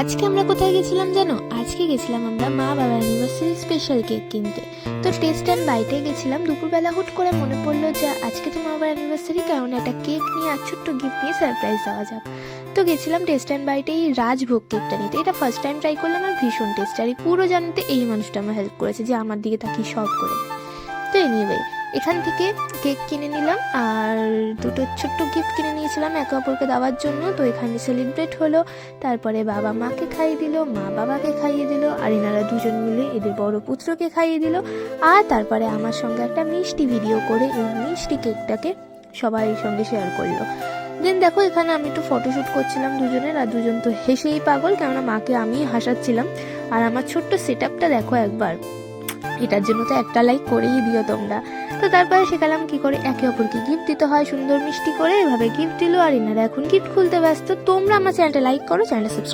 আজকে আমরা কোথায় গেছিলাম জানো? আজকে গেছিলাম আমরা মা বাবার অ্যানিভার্সারি স্পেশাল কেক কিনতে। তো টেস্ট অ্যান্ড বাইটে গেছিলাম। দুপুরবেলা হুট করে মনে পড়লো যে আজকে তো মা বাবার অ্যানিভার্সারি, কারণ একটা কেক নিয়ে আর ছোট্ট গিফট নিয়ে সারপ্রাইজ দেওয়া যাক। তো গেছিলাম টেস্ট অ্যান্ড বাইটে এই রাজভোগ কেকটা নিতে। এটা ফার্স্ট টাইম ট্রাই করলাম আর ভীষণ টেস্ট। আর এই পুরো জানতে এই মানুষটা আমার হেল্প করেছে, যে আমার দিকে তাকিয়ে সব করে দেয়। তো এনিওয়ে, এখান থেকে কেক কিনে নিলাম আর দুটো ছোট্ট গিফট কিনে নিয়েছিলাম একে অপরকে দেওয়ার জন্য। তো এখানে সেলিব্রেট হলো, তারপরে বাবা মাকে খাইয়ে দিল, মা বাবাকে খাইয়ে দিল, আর এনারা দুজন মিলে এদের বড় পুত্রকে খাইয়ে দিল। আর তারপরে আমার সঙ্গে একটা মিষ্টি ভিডিও করে এই মিষ্টি কেকটাকে সবাই সঙ্গে শেয়ার করলো। দেন দেখো, এখানে আমি একটু ফটোশ্যুট করছিলাম দুজনের, আর দুজন তো হেসেই পাগল, কেননা মাকে আমি হাসাচ্ছিলাম। আর আমার ছোট্ট সেট আপটা দেখো একবার, এটার জন্য তো একটা লাইক করেই দিও তোমরা। তো তারপরে শেখালাম কি করে একে অপরকে গিফট দিতে হয়, সুন্দর মিষ্টি করে এভাবে গিফট দিল। আর এনারা এখন গিফট খুলতে ব্যস্ত। তোমরা আমার চ্যানেলটা লাইক করো, চ্যানেলটা সাবস্ক্রাইব